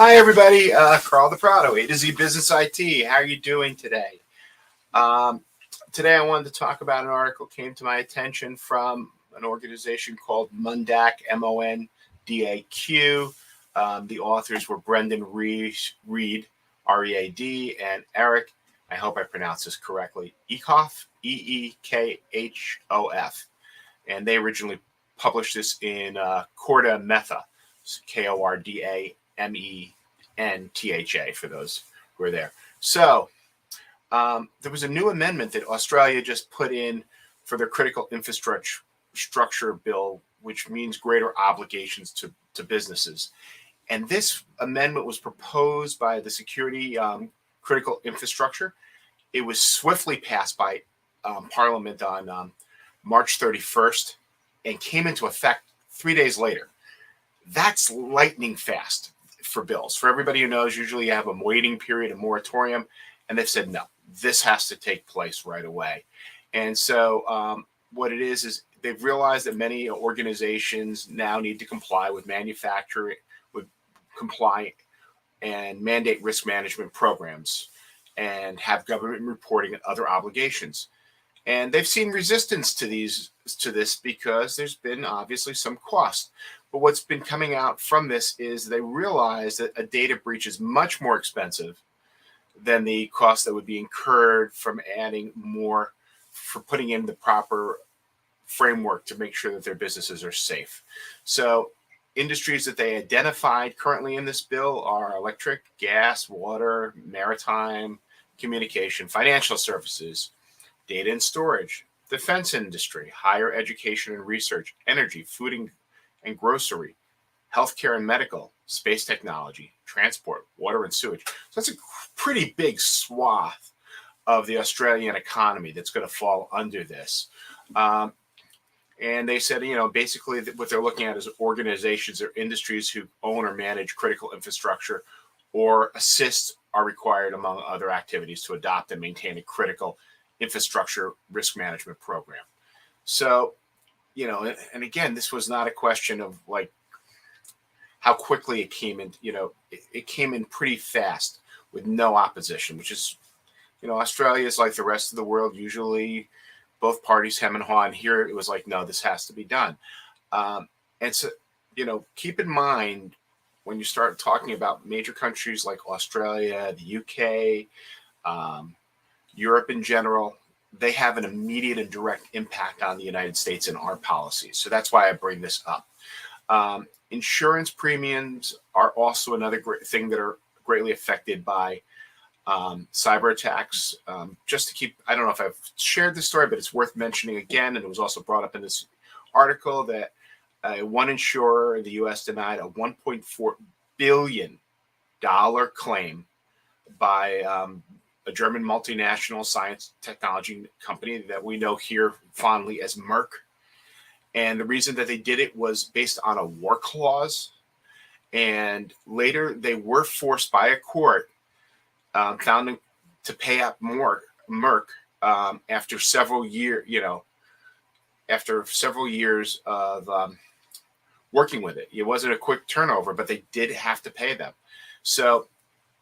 Hi, everybody. Carl the Prado, A to Z Business IT. How are you doing today? Today, I wanted to talk about an article that came to my attention from an organization called Mundaq, M-O-N-D-A-Q. The authors were Brendan Reed, R-E-A-D, and Eric, I hope I pronounced this correctly, Eekhoff, E-E-K-H-O-F. And they originally published this in Corda Metha, K-O-R-D-A-M-E-N-T-H-A, for those who are there. So there was a new amendment that Australia just put in for their critical infrastructure bill, which means greater obligations to businesses. And this amendment was proposed by the Security Critical Infrastructure. It was swiftly passed by Parliament on March 31st and came into effect 3 days later. That's lightning fast for bills. For everybody who knows, usually you have a waiting period, a moratorium, and they've said, no, this has to take place right away. And so what it is they've realized that many organizations now need to comply with comply and mandate risk management programs and have government reporting and other obligations. And they've seen resistance to this because there's been obviously some cost. But what's been coming out from this is they realize that a data breach is much more expensive than the cost that would be incurred from adding more, for putting in the proper framework to make sure that their businesses are safe. So industries that they identified currently in this bill are electric, gas, water, maritime, communication, financial services, data and storage, defense industry, higher education and research, energy, food and grocery, healthcare and medical, space technology, transport, water and sewage. So that's a pretty big swath of the Australian economy that's going to fall under this. And they said, basically what they're looking at is organizations or industries who own or manage critical infrastructure or assist are required, among other activities, to adopt and maintain a critical infrastructure risk management program. So, and again, this was not a question of like how quickly it came in. It came in pretty fast with no opposition, which is, Australia is like the rest of the world. Usually both parties hem and haw, and here it was like, no, this has to be done. And so, keep in mind when you start talking about major countries like Australia, the UK, Europe in general, they have an immediate and direct impact on the United States and our policies. So that's why I bring this up. Insurance premiums are also another great thing that are greatly affected by cyber attacks. Just to keep, I don't know if I've shared this story, but it's worth mentioning again. And it was also brought up in this article that one insurer in the U.S. denied a $1.4 billion claim by a German multinational science technology company that we know here fondly as Merck. And the reason that they did it was based on a war clause. And later they were forced by a court, found to pay up more Merck after several years of working with it. It wasn't a quick turnover, but they did have to pay them. So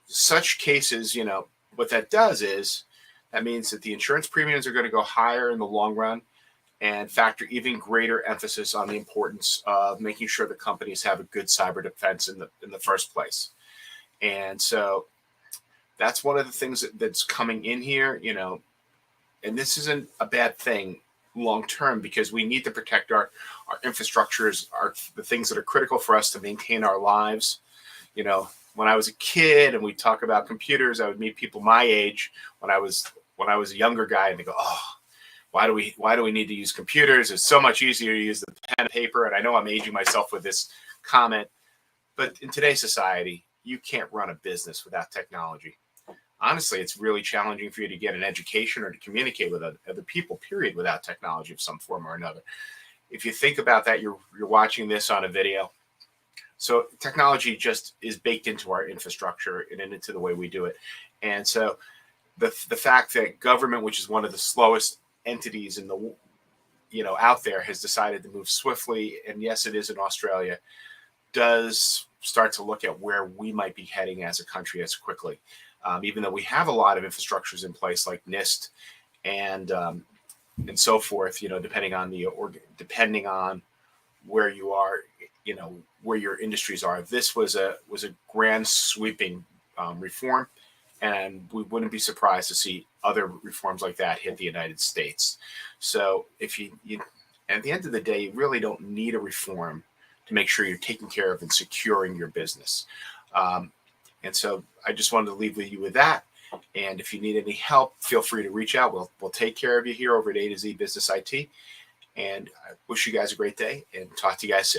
such cases, what that does is that means that the insurance premiums are going to go higher in the long run and factor even greater emphasis on the importance of making sure the companies have a good cyber defense in the first place. And so that's one of the things that's coming in here, and this isn't a bad thing long term because we need to protect our infrastructures, the things that are critical for us to maintain our lives. When I was a kid and we talk about computers, I would meet people my age when I was a younger guy, and they go, "Oh, why do we need to use computers? It's so much easier to use the pen and paper." And I know I'm aging myself with this comment, but in today's society, you can't run a business without technology. Honestly, it's really challenging for you to get an education or to communicate with other people, period, without technology of some form or another. If you think about that, you're watching this on a video. So technology just is baked into our infrastructure and into the way we do it. And so the fact that government, which is one of the slowest entities in the out there, has decided to move swiftly, and yes, it is in Australia, does start to look at where we might be heading as a country as quickly. Even though we have a lot of infrastructures in place like NIST and so forth, depending on depending on where you are, where your industries are. This was a grand sweeping reform, and we wouldn't be surprised to see other reforms like that hit the United States. So if you at the end of the day, you really don't need a reform to make sure you're taking care of and securing your business. And so I just wanted to leave you with that. And if you need any help, feel free to reach out. We'll take care of you here over at A to Z Business IT. And I wish you guys a great day and talk to you guys soon.